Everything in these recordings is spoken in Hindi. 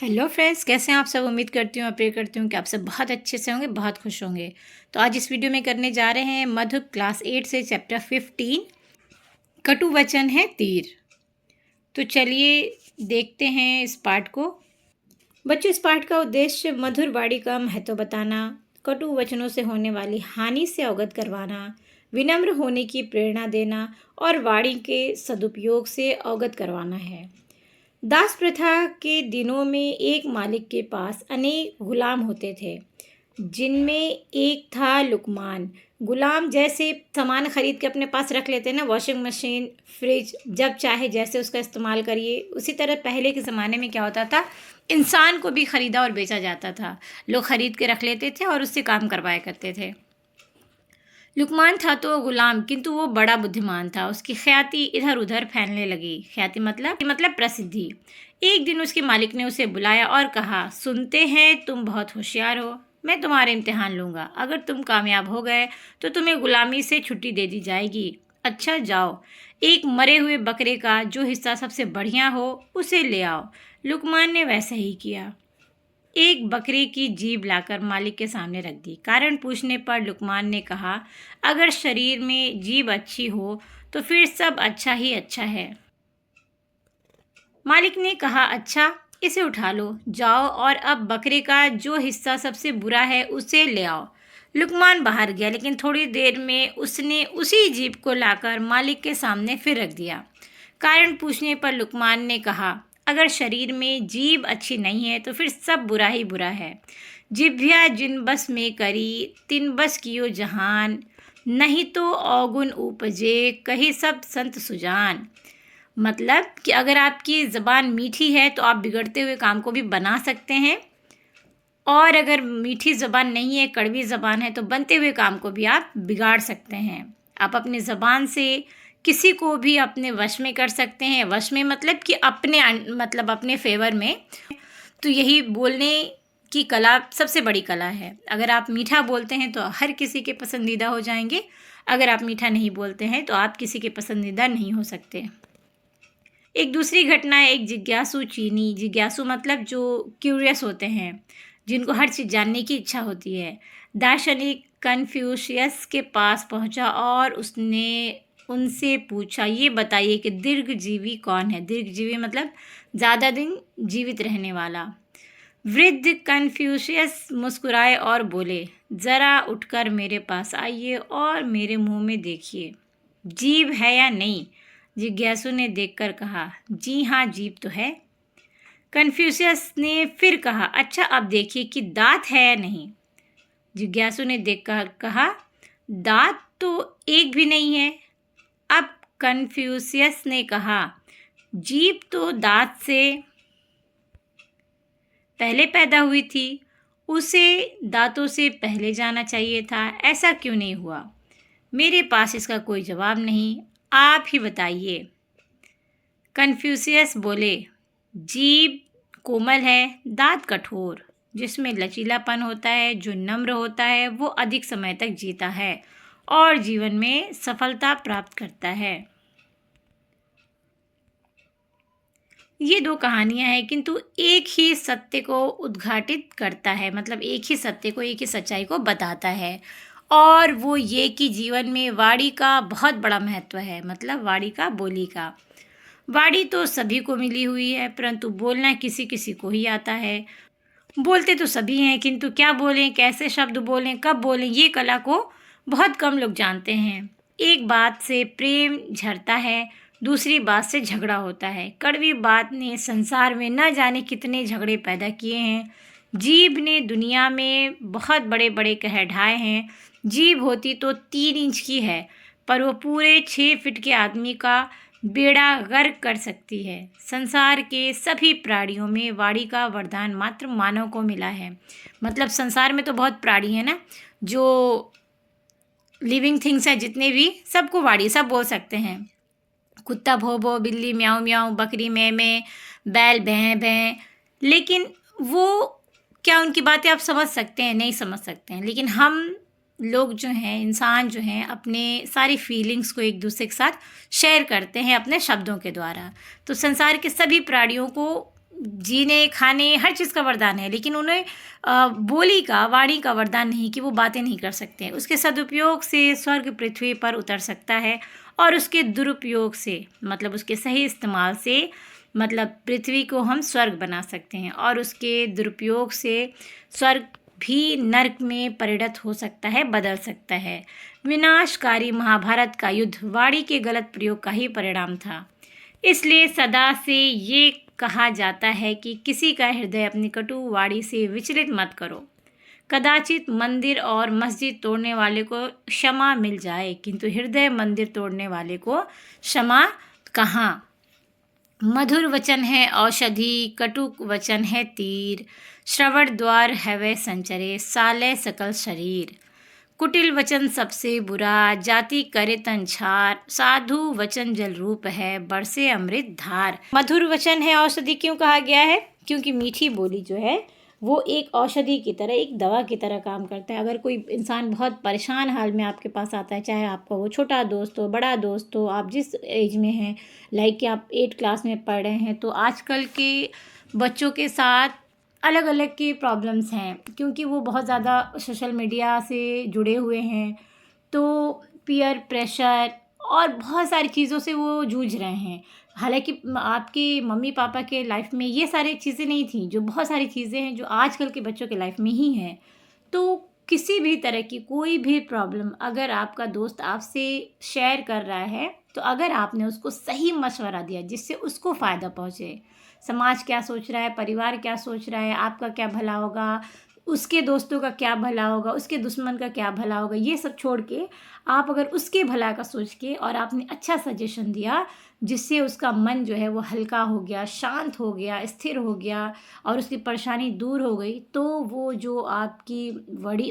हेलो फ्रेंड्स, कैसे हैं आप सब। उम्मीद करती हूँ और प्रे करती हूँ कि आप सब बहुत अच्छे से होंगे, बहुत खुश होंगे। तो आज इस वीडियो में करने जा रहे हैं मधु क्लास 8 से चैप्टर 15 कटु वचन है तीर। तो चलिए देखते हैं इस पाठ को। बच्चों, इस पाठ का उद्देश्य मधुर वाणी का महत्व बताना, कटु वचनों से होने वाली हानि से अवगत करवाना, विनम्र होने की प्रेरणा देना और वाणी के सदुपयोग से अवगत करवाना है। दास प्रथा के दिनों में एक मालिक के पास अनेक गुलाम होते थे, जिनमें एक था लुकमान। गुलाम जैसे सामान खरीद के अपने पास रख लेते हैं ना, वॉशिंग मशीन, फ्रिज, जब चाहे जैसे उसका इस्तेमाल करिए। उसी तरह पहले के ज़माने में क्या होता था, इंसान को भी ख़रीदा और बेचा जाता था। लोग ख़रीद के रख लेते थे और उससे काम करवाया करते थे। लुकमान था तो गुलाम, किंतु वो बड़ा बुद्धिमान था। उसकी ख्याति इधर उधर फैलने लगी। ख्याति मतलब प्रसिद्धि। एक दिन उसके मालिक ने उसे बुलाया और कहा, सुनते हैं तुम बहुत होशियार हो, मैं तुम्हारे इम्तिहान लूँगा। अगर तुम कामयाब हो गए तो तुम्हें गुलामी से छुट्टी दे दी जाएगी। अच्छा, जाओ, एक मरे हुए बकरे का जो हिस्सा सबसे बढ़िया हो उसे ले आओ। लुकमान ने वैसा ही किया। एक बकरे की जीभ लाकर मालिक के सामने रख दी। कारण पूछने पर लुकमान ने कहा, अगर शरीर में जीभ अच्छी हो तो फिर सब अच्छा ही अच्छा है। मालिक ने कहा, अच्छा, इसे उठा लो, जाओ और अब बकरे का जो हिस्सा सबसे बुरा है उसे ले आओ। लुकमान बाहर गया, लेकिन थोड़ी देर में उसने उसी जीभ को लाकर मालिक के सामने फिर रख दिया। कारण पूछने पर लुकमान ने कहा, अगर शरीर में जीभ अच्छी नहीं है तो फिर सब बुरा ही बुरा है। जिभ्या जिन बस में करी तिन बस कियो जहान, नहीं तो औगुन उपजे कही सब संत सुजान। मतलब कि अगर आपकी ज़बान मीठी है तो आप बिगड़ते हुए काम को भी बना सकते हैं, और अगर मीठी ज़बान नहीं है, कड़वी ज़बान है, तो बनते हुए काम को भी आप बिगाड़ सकते हैं। आप अपनी ज़बान से किसी को भी अपने वश में कर सकते हैं। वश में मतलब कि अपने फेवर में। तो यही बोलने की कला सबसे बड़ी कला है। अगर आप मीठा बोलते हैं तो हर किसी के पसंदीदा हो जाएंगे। अगर आप मीठा नहीं बोलते हैं तो आप किसी के पसंदीदा नहीं हो सकते। एक दूसरी घटना है, एक जिज्ञासु चीनी। जिज्ञासु मतलब जो क्यूरियस होते हैं, जिनको हर चीज़ जानने की इच्छा होती है। दार्शनिक कन्फ्यूशियस के पास पहुंचा और उसने उनसे पूछा, ये बताइए कि दीर्घजीवी कौन है। दीर्घजीवी मतलब ज़्यादा दिन जीवित रहने वाला। वृद्ध कन्फ्यूशियस मुस्कुराए और बोले, ज़रा उठकर मेरे पास आइए और मेरे मुंह में देखिए, जीभ है या नहीं। जिज्ञासु ने देखकर कहा, जी हाँ, जीभ तो है। कन्फ्यूशियस ने फिर कहा, अच्छा, अब देखिए कि दांत है या नहीं। जिज्ञासु ने देखकर कहा, दांत तो एक भी नहीं है। अब कन्फ्यूशियस ने कहा, जीभ तो दांत से पहले पैदा हुई थी, उसे दांतों से पहले जाना चाहिए था। ऐसा क्यों नहीं हुआ? मेरे पास इसका कोई जवाब नहीं, आप ही बताइए। कन्फ्यूशियस बोले, जीभ कोमल है, दांत कठोर। जिसमें लचीलापन होता है, जो नम्र होता है, वो अधिक समय तक जीता है और जीवन में सफलता प्राप्त करता है। ये दो कहानियां हैं, किंतु एक ही सत्य को उद्घाटित करता है। मतलब एक ही सत्य को, एक ही सच्चाई को बताता है, और वो ये कि जीवन में वाणी का बहुत बड़ा महत्व है। मतलब वाणी का, बोली का। वाणी तो सभी को मिली हुई है, परंतु बोलना किसी किसी को ही आता है। बोलते तो सभी हैं, किंतु क्या बोलें, कैसे शब्द बोलें, कब बोलें, ये कला को बहुत कम लोग जानते हैं। एक बात से प्रेम झरता है, दूसरी बात से झगड़ा होता है। कड़वी बात ने संसार में न जाने कितने झगड़े पैदा किए हैं। जीभ ने दुनिया में बहुत बड़े बड़े कहर ढाए हैं। जीभ होती तो 3 इंच की है, पर वो पूरे 6 फीट के आदमी का बेड़ा गर्क कर सकती है। संसार के सभी प्राणियों में वाणी का वरदान मात्र मानव को मिला है। मतलब संसार में तो बहुत प्राणी है ना, जो लिविंग थिंग्स है, जितने भी, सबको वाणी, सब बोल सकते हैं। कुत्ता भौ भौ, बिल्ली म्याऊं म्याऊं, बकरी मैं मैं, बैल भैं भैं। लेकिन वो क्या उनकी बातें आप समझ सकते हैं? नहीं समझ सकते हैं। लेकिन हम लोग जो हैं, इंसान जो हैं, अपने सारी फीलिंग्स को एक दूसरे के साथ शेयर करते हैं अपने शब्दों के द्वारा। तो संसार के सभी प्राणियों को जीने खाने हर चीज़ का वरदान है, लेकिन उन्हें बोली का वाणी का वरदान नहीं कि वो बातें नहीं कर सकते। उसके सदुपयोग से स्वर्ग पृथ्वी पर उतर सकता है और उसके दुरुपयोग से मतलब उसके सही इस्तेमाल से मतलब पृथ्वी को हम स्वर्ग बना सकते हैं और उसके दुरुपयोग से स्वर्ग भी नर्क में परिणत हो सकता है, बदल सकता है। विनाशकारी महाभारत का युद्ध वाणी के गलत प्रयोग का ही परिणाम था। इसलिए सदा से ये कहा जाता है कि किसी का हृदय अपनी कटु वाणी से विचलित मत करो। कदाचित मंदिर और मस्जिद तोड़ने वाले को क्षमा मिल जाए, किंतु हृदय मंदिर तोड़ने वाले को क्षमा कहाँ। मधुर वचन है औषधि, कटुक वचन है तीर। श्रवण द्वार हैवे संचरे, साले सकल शरीर। कुटिल वचन सबसे बुरा, जाति करे तन छार। साधु वचन जल रूप है, बरसे अमृत धार। मधुर वचन है औषधि क्यों कहा गया है? क्योंकि मीठी बोली जो है वो एक औषधि की तरह, एक दवा की तरह काम करता है। अगर कोई इंसान बहुत परेशान हाल में आपके पास आता है, चाहे आपका वो छोटा दोस्त हो, बड़ा दोस्त हो, आप जिस एज में हैं, लाइक कि आप 8 क्लास में पढ़ रहे हैं, तो आजकल के बच्चों के साथ अलग अलग की प्रॉब्लम्स हैं क्योंकि वो बहुत ज़्यादा सोशल मीडिया से जुड़े हुए हैं, तो पीयर प्रेशर और बहुत सारी चीज़ों से वो जूझ रहे हैं। हालांकि आपके मम्मी पापा के लाइफ में ये सारी चीज़ें नहीं थी, जो बहुत सारी चीज़ें हैं जो आजकल के बच्चों के लाइफ में ही हैं। तो किसी भी तरह की कोई भी प्रॉब्लम अगर आपका दोस्त आपसे शेयर कर रहा है, तो अगर आपने उसको सही मशवरा दिया जिससे उसको फ़ायदा पहुँचे, समाज क्या सोच रहा है, परिवार क्या सोच रहा है, आपका क्या भला होगा, उसके दोस्तों का क्या भला होगा, उसके दुश्मन का क्या भला होगा, ये सब छोड़ के आप अगर उसके भला का सोच के और आपने अच्छा सजेशन दिया जिससे उसका मन जो है वो हल्का हो गया, शांत हो गया, स्थिर हो गया और उसकी परेशानी दूर हो गई, तो वो जो आपकी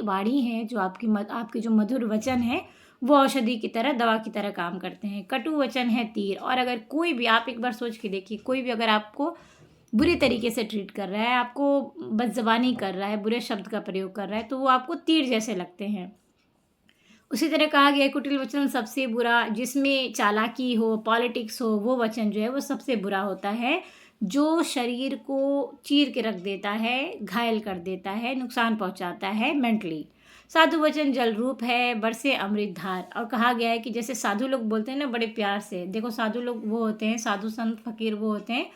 वाणी है, जो आपके जो मधुर वचन है, वो औषधि की तरह, दवा की तरह काम करते हैं। कटु वचन है तीर। और अगर कोई भी, आप एक बार सोच के देखिए, कोई भी अगर आपको बुरे तरीके से ट्रीट कर रहा है, आपको बदज़बानी कर रहा है, बुरे शब्द का प्रयोग कर रहा है, तो वो आपको तीर जैसे लगते हैं। उसी तरह कहा गया है कुटिल वचन सबसे बुरा, जिसमें चालाकी हो, पॉलिटिक्स हो, वो वचन जो है वो सबसे बुरा होता है, जो शरीर को चीर के रख देता है, घायल कर देता है, नुकसान पहुंचाता है मेंटली। साधु वचन जल रूप है, बरसे अमृत धार। और कहा गया है कि जैसे साधु लोग बोलते हैं ना बड़े प्यार से, देखो साधु लोग वो होते हैं, साधु संत फकीर वो होते हैं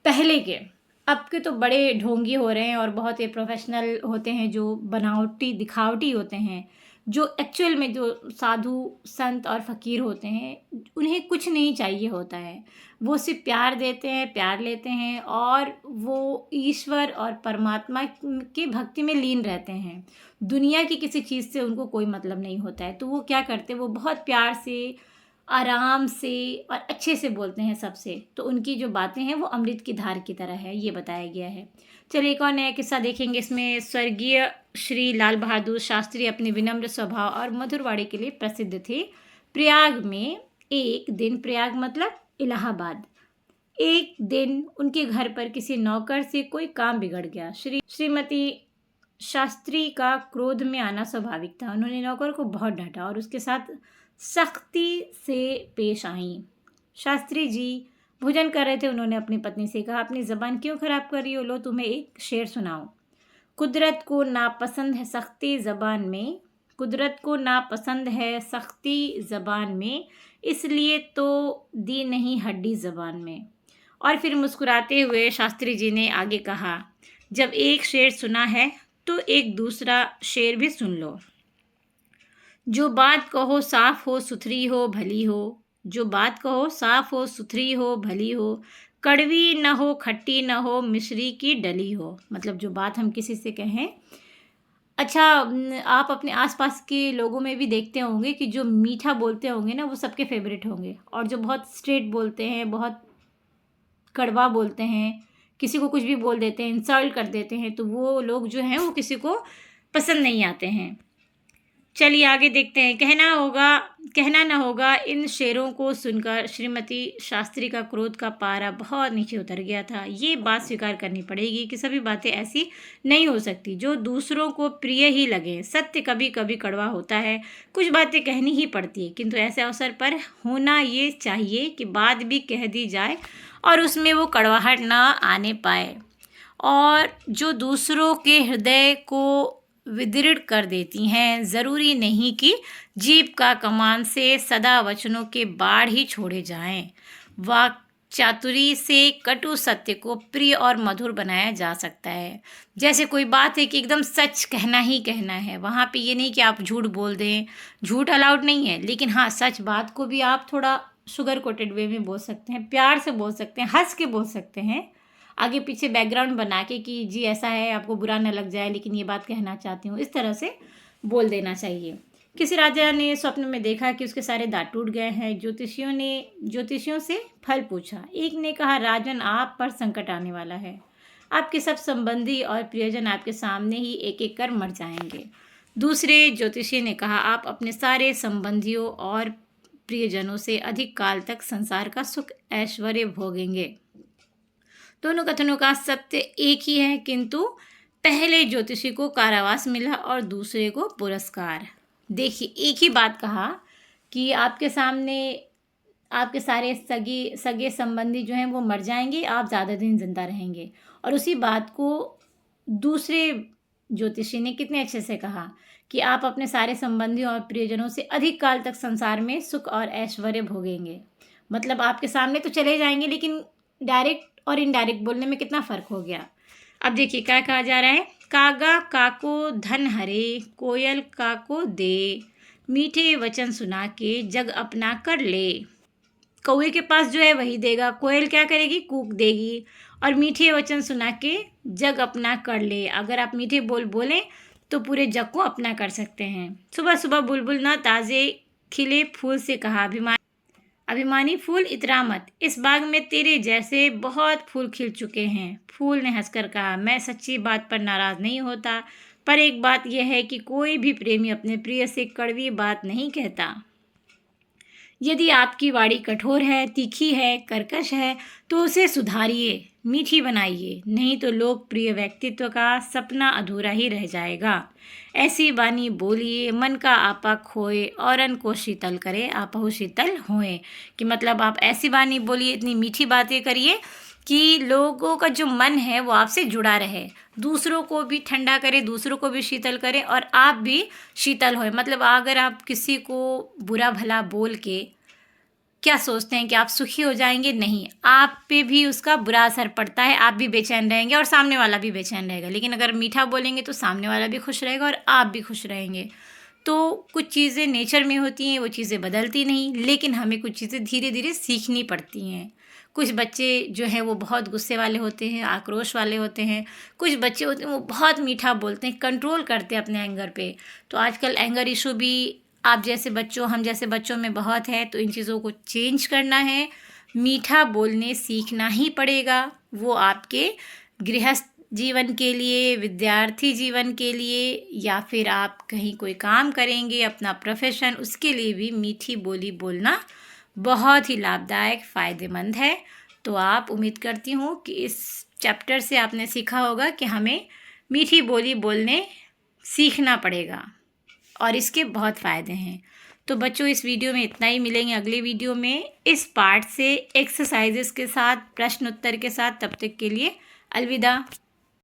पहले के। अब के तो बड़े ढोंगी हो रहे हैं और बहुत ही प्रोफेशनल होते हैं, जो बनावटी दिखावटी होते हैं। जो एक्चुअल में जो साधु संत और फ़कीर होते हैं, उन्हें कुछ नहीं चाहिए होता है, वो सिर्फ प्यार देते हैं, प्यार लेते हैं और वो ईश्वर और परमात्मा के भक्ति में लीन रहते हैं। दुनिया की किसी चीज़ से उनको कोई मतलब नहीं होता है। तो वो क्या करते हैं, वो बहुत प्यार से, आराम से और अच्छे से बोलते हैं सबसे। तो उनकी जो बातें हैं वो अमृत की धार की तरह है, ये बताया गया है। चलिए एक और नया किस्सा देखेंगे। इसमें स्वर्गीय श्री लाल बहादुर शास्त्री अपने विनम्र स्वभाव और मधुर वाणी के लिए प्रसिद्ध थे। प्रयाग में एक दिन, प्रयाग मतलब इलाहाबाद, एक दिन उनके घर पर किसी नौकर से कोई काम बिगड़ गया। श्रीमती शास्त्री का क्रोध में आना स्वाभाविक था। उन्होंने नौकर को बहुत डांटा और उसके साथ सख्ती से पेश आईं। शास्त्री जी भोजन कर रहे थे। उन्होंने अपनी पत्नी से कहा, अपनी ज़बान क्यों खराब कर रही हो, लो तुम्हें एक शेर सुनाओ। कुदरत को नापसंद है सख्ती ज़बान में, कुदरत को नापसंद है सख्ती ज़बान में, इसलिए तो दी नहीं हड्डी ज़बान में। और फिर मुस्कुराते हुए शास्त्री जी ने आगे कहा, जब एक शेर सुना है तो एक दूसरा शेर भी सुन लो। जो बात कहो साफ हो सुथरी हो भली हो, जो बात कहो साफ हो सुथरी हो भली हो, कड़वी न हो खट्टी न हो मिश्री की डली हो। मतलब जो बात हम किसी से कहें, अच्छा आप अपने आसपास के लोगों में भी देखते होंगे कि जो मीठा बोलते होंगे ना वो सबके फेवरेट होंगे, और जो बहुत स्ट्रेट बोलते हैं, बहुत कड़वा बोलते हैं, किसी को कुछ भी बोल देते हैं, इंसल्ट कर देते हैं, तो वो लोग जो हैं वो किसी को पसंद नहीं आते हैं। चलिए आगे देखते हैं। कहना न होगा इन शेरों को सुनकर श्रीमती शास्त्री का क्रोध का पारा बहुत नीचे उतर गया था। ये बात स्वीकार करनी पड़ेगी कि सभी बातें ऐसी नहीं हो सकती जो दूसरों को प्रिय ही लगे। सत्य कभी कभी कड़वा होता है, कुछ बातें कहनी ही पड़ती है, किंतु ऐसे अवसर पर होना ये चाहिए कि बात भी कह दी जाए और उसमें वो कड़वाहट ना आने पाए, और जो दूसरों के हृदय को विदृढ़ कर देती हैं। ज़रूरी नहीं कि जीभ का कमान से सदा वचनों के बाढ़ ही छोड़े जाएं। वाक चातुरी से कटु सत्य को प्रिय और मधुर बनाया जा सकता है। जैसे कोई बात है कि एकदम सच कहना ही कहना है, वहाँ पे ये नहीं कि आप झूठ बोल दें, झूठ अलाउड नहीं है, लेकिन हाँ, सच बात को भी आप थोड़ा शुगर कोटेड वे में बोल सकते हैं, प्यार से बोल सकते हैं, हंस के बोल सकते हैं, आगे पीछे बैकग्राउंड बना के कि जी ऐसा है, आपको बुरा ना लग जाए, लेकिन ये बात कहना चाहती हूँ, इस तरह से बोल देना चाहिए। किसी राजा ने स्वप्न में देखा कि उसके सारे दांत टूट गए हैं। ज्योतिषियों से फल पूछा। एक ने कहा, राजन, आप पर संकट आने वाला है। आपके सब संबंधी और प्रियजन आपके सामने ही एक एक कर मर जाएंगे। दूसरे ज्योतिषी ने कहा, आप अपने सारे संबंधियों और प्रियजनों से अधिक काल तक संसार का सुख ऐश्वर्य भोगेंगे। दोनों कथनों का सत्य एक ही है, किंतु पहले ज्योतिषी को कारावास मिला और दूसरे को पुरस्कार। देखिए, एक ही बात कहा कि आपके सामने आपके सारे सगे संबंधी जो हैं वो मर जाएंगे, आप ज़्यादा दिन जिंदा रहेंगे, और उसी बात को दूसरे ज्योतिषी ने कितने अच्छे से कहा कि आप अपने सारे संबंधियों और प्रियजनों से अधिक काल तक संसार में सुख और ऐश्वर्य भोगेंगे। मतलब आपके सामने तो चले जाएंगे, लेकिन डायरेक्ट और इनडायरेक्ट बोलने में कितना फ़र्क हो गया। अब देखिए क्या कहा जा रहा है। कागा काको धन हरे, कोयल काको दे, मीठे वचन सुना के जग अपना कर ले। कौवे के पास जो है वही देगा, कोयल क्या करेगी, कूक देगी, और मीठे वचन सुना के जग अपना कर ले। अगर आप मीठे बोल बोलें तो पूरे जग को अपना कर सकते हैं। सुबह सुबह बुलबुल ना ताज़े खिले फूल से कहा, अभिमानी फूल इतरा मत, इस बाग में तेरे जैसे बहुत फूल खिल चुके हैं। फूल ने हंसकर कहा, मैं सच्ची बात पर नाराज़ नहीं होता, पर एक बात यह है कि कोई भी प्रेमी अपने प्रिय से कड़वी बात नहीं कहता। यदि आपकी वाणी कठोर है, तीखी है, कर्कश है, तो उसे सुधारिए, मीठी बनाइए, नहीं तो लोकप्रिय व्यक्तित्व का सपना अधूरा ही रह जाएगा। ऐसी वाणी बोलिए, मन का आपा खोए, औरन को शीतल करे, आपहु शीतल होए। कि मतलब आप ऐसी वाणी बोलिए, इतनी मीठी बातें करिए कि लोगों का जो मन है वो आपसे जुड़ा रहे, दूसरों को भी ठंडा करे, दूसरों को भी शीतल करे, और आप भी शीतल होए। मतलब अगर आप किसी को बुरा भला बोल के क्या सोचते हैं कि आप सुखी हो जाएंगे, नहीं, आप पे भी उसका बुरा असर पड़ता है, आप भी बेचैन रहेंगे और सामने वाला भी बेचैन रहेगा। लेकिन अगर मीठा बोलेंगे तो सामने वाला भी खुश रहेगा और आप भी खुश रहेंगे। तो कुछ चीज़ें नेचर में होती हैं, वो चीज़ें बदलती नहीं, लेकिन हमें कुछ चीज़ें धीरे धीरे सीखनी पड़ती हैं। कुछ बच्चे जो हैं वो बहुत गुस्से वाले होते हैं, आक्रोश वाले होते हैं। कुछ बच्चे होते हैं वो बहुत मीठा बोलते हैं, कंट्रोल करते हैं अपने एंगर पे। तो आजकल एंगर इशू भी आप जैसे बच्चों, हम जैसे बच्चों में बहुत है, तो इन चीज़ों को चेंज करना है। मीठा बोलने सीखना ही पड़ेगा। वो आपके गृहस्थ जीवन के लिए, विद्यार्थी जीवन के लिए, या फिर आप कहीं कोई काम करेंगे, अपना प्रोफेशन, उसके लिए भी मीठी बोली बोलना बहुत ही लाभदायक, फ़ायदेमंद है। तो आप उम्मीद करती हूँ कि इस चैप्टर से आपने सीखा होगा कि हमें मीठी बोली बोलने सीखना पड़ेगा और इसके बहुत फ़ायदे हैं। तो बच्चों, इस वीडियो में इतना ही। मिलेंगे अगले वीडियो में इस पार्ट से एक्सरसाइजेस के साथ, प्रश्न उत्तर के साथ। तब तक के लिए अलविदा।